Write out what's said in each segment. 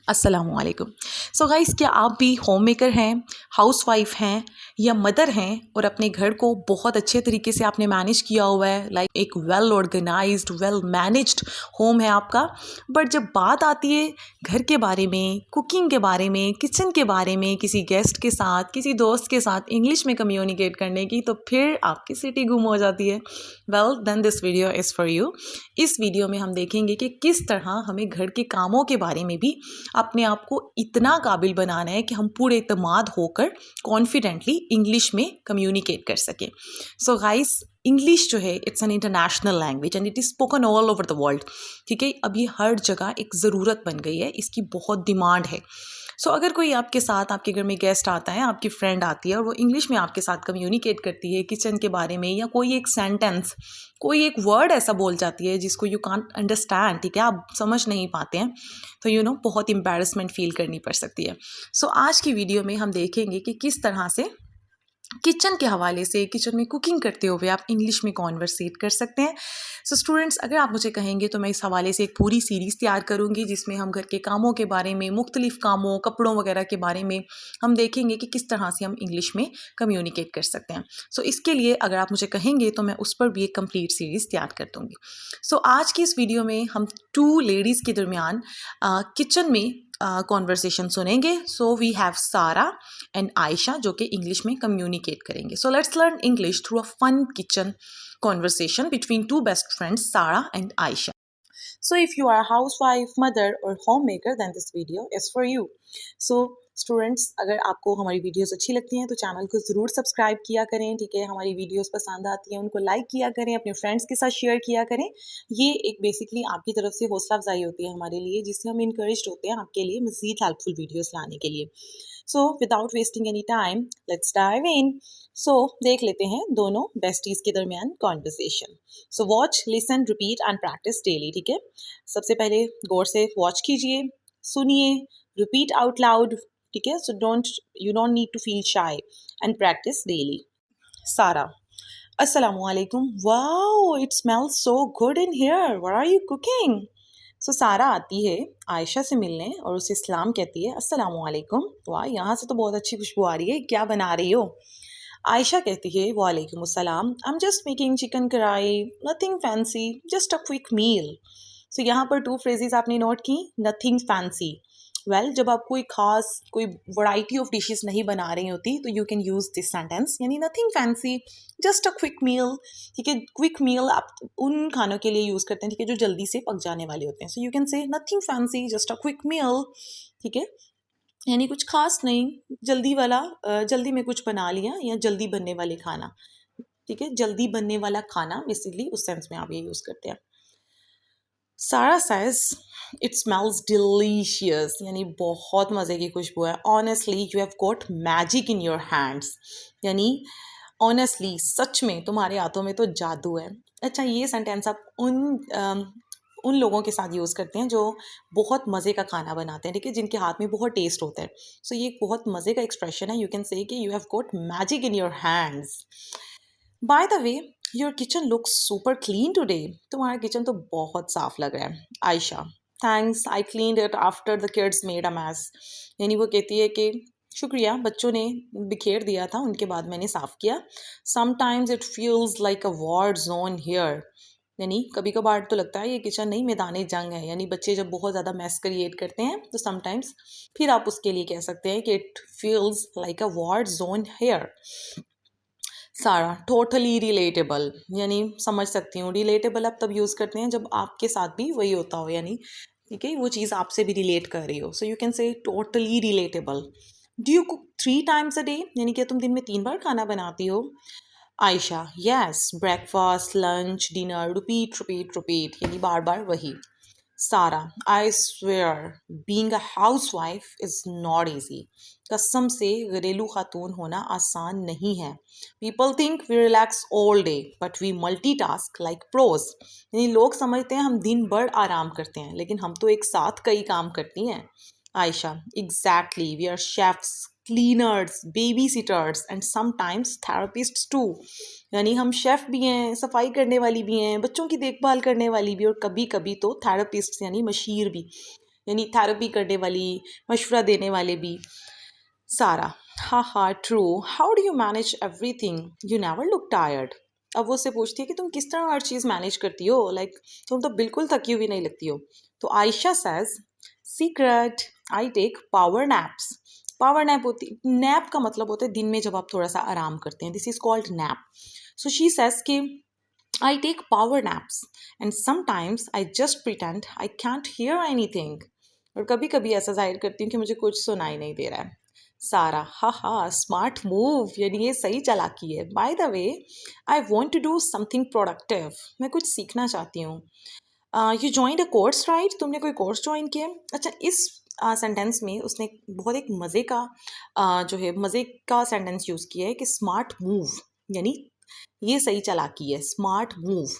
अस्सलामुअलैकुम। So guys, क्या आप भी होम मेकर हैं, हाउसवाइफ हैं या मदर हैं और अपने घर को बहुत अच्छे तरीके से आपने मैनेज किया हुआ है, लाइक एक well organised well managed home है आपका। बट जब बात आती है घर के बारे में, कुकिंग के बारे में, किचन के बारे में, किसी गेस्ट के साथ, किसी दोस्त के साथ इंग्लिश में कम्युनिकेट करने की, तो फिर आपकी सीटी गुम हो जाती है। Well then this video is for you. इस वीडियो में हम देखेंगे कि किस तरह हमें घर के कामों के बारे में भी अपने आप को इतना काबिल बनाना है कि हम पूरे एतमाद होकर कॉन्फिडेंटली इंग्लिश में कम्युनिकेट कर सकें। सो गाइस, इंग्लिश जो है it's an international language and it is spoken all over the world. ठीक है, अब ये हर जगह एक ज़रूरत बन गई है, इसकी बहुत डिमांड है। सो अगर कोई आपके साथ, आपके घर में गेस्ट आता है, आपकी फ्रेंड आती है और वो इंग्लिश में आपके साथ कम्युनिकेट करती है किचन के बारे में, या कोई एक सेंटेंस, कोई एक वर्ड ऐसा बोल जाती है जिसको यू कांट अंडरस्टैंड, ठीक है, आप समझ नहीं पाते हैं, तो बहुत एम्बैरसमेंट फील करनी पड़ सकती है। सो आज की वीडियो में हम देखेंगे कि किस तरह से किचन के हवाले से, किचन में कुकिंग करते हुए आप इंग्लिश में कॉन्वर्सेट कर सकते हैं। सो स्टूडेंट्स, अगर आप मुझे कहेंगे तो मैं इस हवाले से एक पूरी सीरीज़ तैयार करूँगी जिसमें हम घर के कामों के बारे में, मुख्तलिफ कामों, कपड़ों वगैरह के बारे में हम देखेंगे कि किस तरह से हम इंग्लिश में कम्युनिकेट कर सकते हैं। सो इसके लिए अगर आप मुझे कहेंगे तो मैं उस पर भी एक कंप्लीट सीरीज़ तैयार कर दूँगी। सो आज की इस वीडियो में हम टू लेडीज़ के दरमियान किचन में कॉन्वर्सेशन सुनेंगे। So we have Sara and Aisha जो कि इंग्लिश में कम्युनिकेट करेंगे। So let's learn English through a fun kitchen conversation between two best friends, Sarah and Aisha. So if you are a housewife, mother or homemaker, then this video is for you. So students, अगर आपको हमारी videos अच्छी लगती हैं तो channel को ज़रूर subscribe किया करें। ठीक है, हमारी वीडियोस पसंद आती हैं उनको लाइक किया करें, अपने फ्रेंड्स के साथ शेयर किया करें। ये एक बेसिकली आपकी तरफ से हौसला अफजाई होती है हमारे लिए, जिससे हम इनकरेज्ड होते हैं आपके लिए मज़ीद हेल्पफुल वीडियोस लाने के लिए। So without wasting any time, let's dive in. So देख लेते हैं दोनों बेस्टीज के दरमियान conversation. So watch, listen, repeat and practice daily. ठीक है, सबसे पहले गौर से वॉच कीजिए, सुनिए, रिपीट आउट लाउड। ठीक है, so you don't need to feel shy and practice daily. Sara: अस्सलामुअलैकुम। Wow, it smells so good in here, what are you cooking? So Sara आती है आयशा से मिलने और उसे सलाम कहती है, अस्सलामुअलैकुम। वाह, यहाँ से तो बहुत अच्छी खुशबू आ रही है, क्या बना रही हो? आयशा कहती है, वालेकुम अस्सलाम, I am just making chicken kadhai, nothing fancy, just a quick meal. So यहाँ पर टू फ्रेजेस आपने नोट की, नथिंग फैंसी। वेल, जब आप कोई खास, कोई वैरायटी ऑफ डिशेस नहीं बना रही होती तो you can use this sentence, यानी nothing fancy, just a quick meal. ठीक है, क्विक मील आप उन खानों के लिए यूज़ करते हैं, ठीक है, जो जल्दी से पक जाने वाले होते हैं। So you can say nothing fancy, just a quick meal. ठीक है, यानी कुछ खास नहीं, जल्दी वाला, जल्दी में कुछ बना लिया या जल्दी बनने वाले खाना। ठीक है, जल्दी बनने वाला खाना बेसिकली उस सेंस में आप ये यूज़ करते हैं। सारा says it smells delicious, यानी बहुत मज़े की खुशबू है। Honestly, you have got magic in your hands, यानी ऑनेस्टली, सच में तुम्हारे हाथों में तो जादू है। अच्छा, ये सेंटेंस आप उन लोगों के साथ यूज़ करते हैं जो बहुत मज़े का खाना बनाते हैं, ठीक है, जिनके हाथ में बहुत टेस्ट होता है। सो ये एक बहुत मज़े का एक्सप्रेशन है। यू कैन से कि you have got magic in your hands. By the way, your kitchen looks super clean today. तुम्हारा किचन तो बहुत साफ लग रहा है। Aisha: thanks, I cleaned it after the kids made a mess. यानी वो कहती है कि शुक्रिया, बच्चों ने बिखेर दिया था, उनके बाद मैंने साफ किया। Sometimes it feels like a war zone here, यानी कभी कभार तो लगता है ये किचन नहीं, मैदान जंग है। यानी बच्चे जब बहुत ज़्यादा मैस क्रिएट करते हैं तो समटाइम्स फिर आप उसके लिए कह सकते हैं कि it feels like a war zone here. सारा: टोटली रिलेटेबल, यानी समझ सकती हूँ। रिलेटेबल आप तब यूज़ करते हैं जब आपके साथ भी वही होता हो, यानी ठीक है, वो चीज़ आपसे भी रिलेट कर रही हो। सो यू कैन से totally relatable. Do you cook 3 times a day, यानी क्या तुम दिन में 3 बार खाना बनाती हो? Aisha: yes, breakfast, lunch, dinner, repeat repeat repeat, यानी बार बार वही। Sara: I swear being a housewife is not easy. कसम से घरेलू खातून होना आसान नहीं है। People think we relax all day but we multitask like pros, यानी लोग समझते हैं हम दिन भर आराम करते हैं, लेकिन हम तो एक साथ कई काम करती हैं। Aisha: exactly, we are chefs, cleaners, baby sitters and sometimes therapists too, यानी हम शेफ़ भी हैं, सफाई करने वाली भी हैं, बच्चों की देखभाल करने वाली भी, और कभी कभी तो थेरेपिस्ट यानी मशीर भी। यानी थेरेपी करने वाली, मशवरा देने वाले भी। सारा, हा true, how do you manage everything, you never look tired. अब वो उससे पूछती है कि तुम किस तरह हर चीज़ मैनेज करती हो, लाइक तुम तो बिल्कुल थकी हुई नहीं लगती हो। तो Aisha says, secret, I take power naps. Power nap होती, नैप का मतलब होता है दिन में जब आप थोड़ा सा आराम करते हैं, this is called nap. So she says कि I take power naps and sometimes I just pretend I can't hear anything. और कभी कभी ऐसा जाहिर करती हूँ कि मुझे कुछ सुनाई नहीं दे रहा है। सारा, हा स्मार्ट मूव, यानी ये सही चालाकी है। By the way, I want to do something productive, मैं कुछ सीखना चाहती हूँ। You join a course right, तुमने कोई कोर्स ज्वाइन किया है? अच्छा, इस सेंटेंस में उसने बहुत एक मज़े का जो है मज़े का सेंटेंस यूज़ किया है कि स्मार्ट मूव, यानी ये सही चालाकी है, स्मार्ट मूव।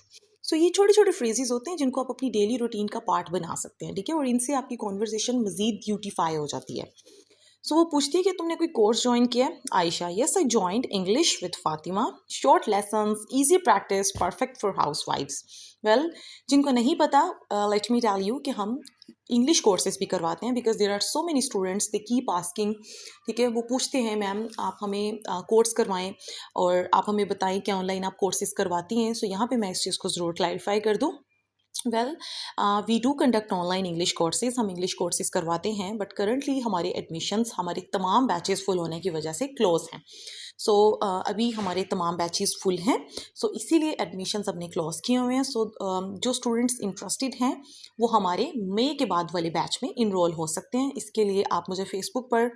सो ये छोटे छोटे फ्रेजेस होते हैं जिनको आप अपनी डेली रूटीन का पार्ट बना सकते हैं, ठीक है, और इनसे आपकी कॉन्वर्जेशन मजीद ब्यूटीफाई हो जाती है। सो वो पूछती है कि तुमने कोई कोर्स ज्वाइन किया है? Aisha, yes I joined English with Fatima, short lessons, easy practice, perfect for हाउस वाइफ्स। वेल, जिनको नहीं पता, लेट मी टेल यू कि हम इंग्लिश कोर्सेज भी करवाते हैं, because there are so many students they keep asking, ठीक है, वो पूछते हैं मैम आप हमें कोर्स करवाएं और आप हमें बताएं कि ऑनलाइन आप कोर्सेज करवाती हैं। सो यहाँ पे मैं इस चीज़ को ज़रूर क्लैरिफाई कर दूँ। Well, we do conduct online English courses, हम इंग्लिश कोर्सेज करवाते हैं, बट करंटली हमारे एडमिशन्स हमारे तमाम बैचेस फुल होने की वजह से क्लोज हैं। सो अभी हमारे तमाम बैचेस फुल हैं, सो इसीलिए एडमिशन्स अपने क्लोज किए हुए हैं। सो जो स्टूडेंट्स इंटरेस्टेड हैं वो हमारे मई के बाद वाले बैच में इनरोल हो सकते हैं। इसके लिए आप मुझे फेसबुक पर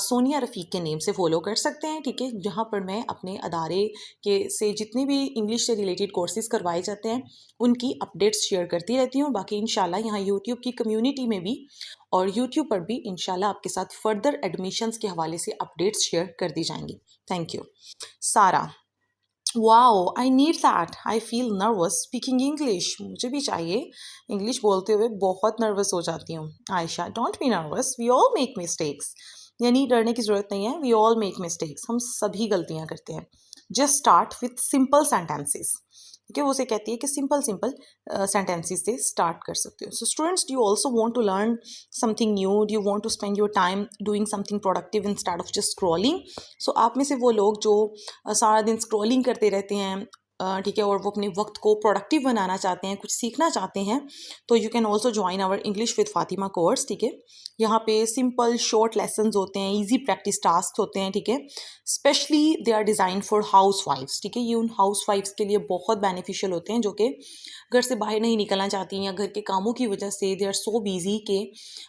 सोनिया रफ़ीक के नेम से फॉलो कर सकते हैं, ठीक है, जहाँ पर मैं अपने अदारे के से जितने भी इंग्लिश से रिलेटेड कोर्सेज करवाए जाते हैं उनकी अपडेट्स शेयर करती रहती हूँ। बाकी इंशाल्लाह यहाँ यूट्यूब की कम्युनिटी में भी और यूट्यूब पर भी इंशाल्लाह आपके साथ फर्दर एडमिशन्स के हवाले से अपडेट्स शेयर कर दी जाएंगी। Thank you. Sara, wow I need that, I feel nervous speaking English, मुझे भी चाहिए, इंग्लिश बोलते हुए बहुत नर्वस हो जाती हूँ। Aisha, don't be nervous, we all make mistakes, यानी डरने की ज़रूरत नहीं है, वी ऑल मेक मिस्टेक्स, हम सभी गलतियाँ करते हैं। Just start with simple sentences, ठीक है, वो उसे कहती है कि सिंपल सिंपल सेंटेंसेस से स्टार्ट कर सकते हो। So students, do you also want to learn something new, do you want to spend your time doing something productive instead of just scrolling. So आप में से वो लोग जो सारा दिन स्क्रॉलिंग करते रहते हैं, ठीक है, और वो अपने वक्त को प्रोडक्टिव बनाना चाहते हैं, कुछ सीखना चाहते हैं, तो you can also join our English with Fatima course, ठीक है। यहाँ पे सिंपल शॉर्ट लेसन्स होते हैं, ईजी प्रैक्टिस टास्क होते हैं, ठीक है, specially they are design for हाउस वाइफ्स, ठीक है, ये उन हाउस वाइफ्स के लिए बहुत बेनिफिशियल होते हैं जो कि घर से बाहर नहीं निकलना चाहती या घर के कामों की वजह से दे आर सो बिजी के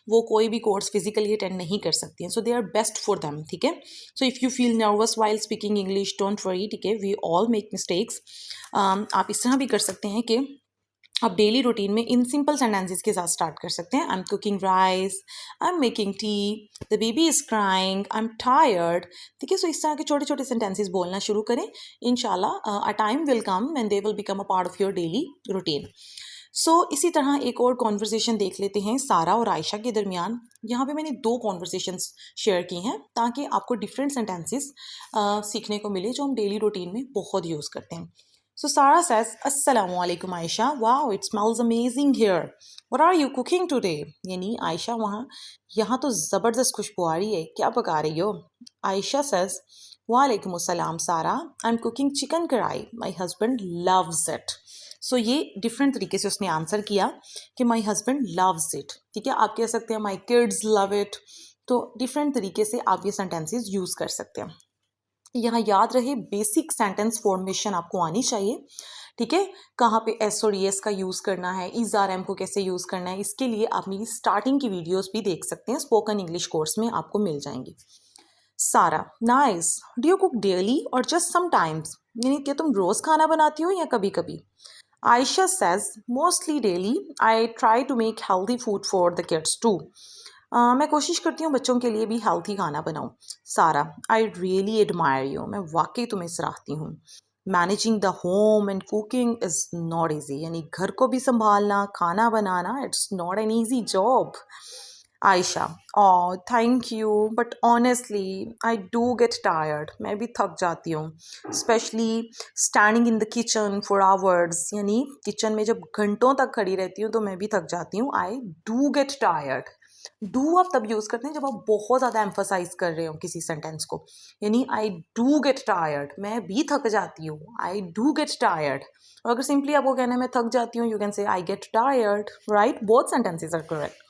वो कोई भी कोर्स फिजिकली अटेंड नहीं कर सकती हैं। So they are best for them, ठीक है। So if you feel nervous while speaking English, don't worry, ठीक है, वी ऑल मेक मिस्टेक्स। आप इस तरह भी कर सकते हैं कि आप डेली रूटीन में इन सिंपल सेंटेंसेस के साथ स्टार्ट कर सकते हैं। I am cooking rice, I am making tea, the baby is crying, I am tired, ठीक है। सो इस तरह के छोटे छोटे सेंटेंसेस बोलना शुरू करें। इंशाल्लाह a time will come when they will become a part of your daily routine. So इसी तरह एक और कॉन्वर्सेशन देख लेते हैं सारा और आयशा के दरमियान। यहाँ पे मैंने दो कॉन्वर्सेशंस शेयर की हैं ताकि आपको डिफरेंट सेंटेंसेस सीखने को मिले जो हम डेली रूटीन में बहुत यूज़ करते हैं। So Sarah says, Assalamu alaikum Aisha. Wow, it smells amazing here. What are you cooking today? यानी आयशा वहाँ यहाँ तो ज़बरदस्त खुशबू आ रही है, क्या पका रही हो? आयशा says, वालेकुम अस्सलाम सारा, I'm cooking chicken कढ़ाई. My husband loves it. So ये डिफरेंट तरीके से उसने आंसर किया कि my husband loves it. ठीक है, आप कह सकते हैं my kids love it. तो डिफरेंट तरीके से आप ये सेंटेंसेस यूज़ कर सकते हैं। यहाँ याद रहे बेसिक सेंटेंस फॉर्मेशन आपको आनी चाहिए, ठीक है, कहाँ पे एस और एस का यूज़ करना है, इज आर एम को कैसे यूज़ करना है, इसके लिए आप मेरी स्टार्टिंग की वीडियोस भी देख सकते हैं, स्पोकन इंग्लिश कोर्स में आपको मिल जाएंगी। सारा, nice, do you cook daily और जस्ट समटाइम्स, यानी क्या तुम रोज़ खाना बनाती हो या कभी कभी? Aisha says, mostly daily, I try to make healthy food for the kids too. मैं कोशिश करती हूँ बच्चों के लिए भी हेल्थी खाना बनाऊँ। सारा, आई रियली एडमायर यू, मैं वाकई तुम्हें सराहती हूँ। Managing the home and cooking is not easy, यानी घर को भी संभालना, खाना बनाना, it's not an easy job. Ayesha, oh thank you, but honestly I do get tired, मैं भी थक जाती हूँ, specially standing in the kitchen for hours, यानी किचन में जब घंटों तक खड़ी रहती हूँ तो मैं भी थक जाती हूँ। आई डू गेट टायर्ड, डू आप तब यूज़ करते हैं जब आप बहुत ज़्यादा एम्फोसाइज कर रहे हो किसी सेंटेंस को, यानी आई डू गेट टायर्ड, मैं भी थक जाती हूँ, आई डू गेट टायर्ड। और अगर सिंपली आपको कहना है मैं थक जाती हूँ, you can say I get tired, right, both sentences are correct.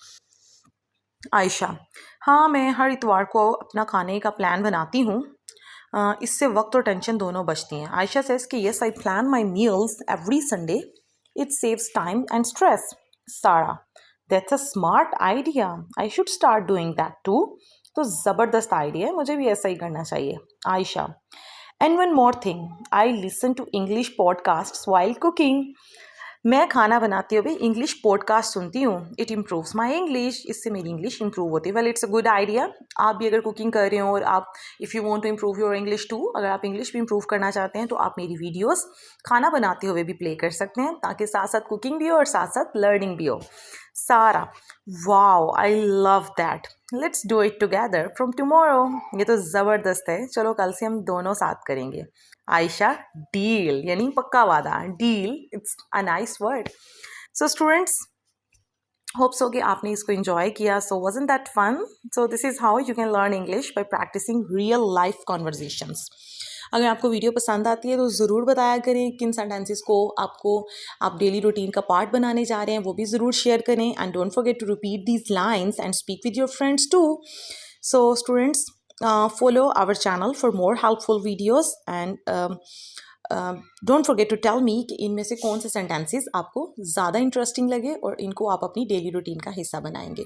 Aisha, हाँ मैं हर इतवार को अपना खाने का प्लान बनाती हूँ, इससे वक्त और टेंशन दोनों बचती हैं। आयशा सेज कि yes I plan my meals every Sunday, it saves time and stress. Sara, that's a smart idea, I should start doing that too. तो ज़बरदस्त आइडिया है, मुझे भी ऐसा ही करना चाहिए। Aisha, and one more thing, I listen to English podcast while cooking, मैं खाना बनाते हुए इंग्लिश पॉडकास्ट सुनती हूँ, इट इम्प्रूव्स माई इंग्लिश, इससे मेरी इंग्लिश इंप्रूव होती है। Well it's a good idea, आप भी अगर कुकिंग कर रहे हो और आप if you want to improve your English too, अगर आप इंग्लिश भी इम्प्रूव करना चाहते हैं तो आप मेरी वीडियोस खाना बनाते हुए भी प्ले कर सकते हैं, ताकि साथ साथ कुकिंग भी हो और साथ साथ लर्निंग भी हो। सारा, wow I love that, let's do it together from tomorrow, ये तो ज़बरदस्त है, चलो कल से हम दोनों साथ करेंगे। आयशा, डील यानी पक्का वादा, deal it's a nice word. So students, hope so कि आपने इसको एंजॉय किया। So wasn't that fun? So this is how you can learn English by practicing real life conversations. अगर आपको वीडियो पसंद आती है तो ज़रूर बताया करें किन सेंटेंसेस को आप डेली रूटीन का पार्ट बनाने जा रहे हैं, वो भी ज़रूर शेयर करें। And don't forget to repeat these lines and speak with your friends too. So students, follow our channel for more helpful videos and don't forget to tell me कि इनमें से कौन से सेंटेंसेस आपको ज़्यादा इंटरेस्टिंग लगे और इनको आप अपनी डेली रूटीन का हिस्सा बनाएंगे।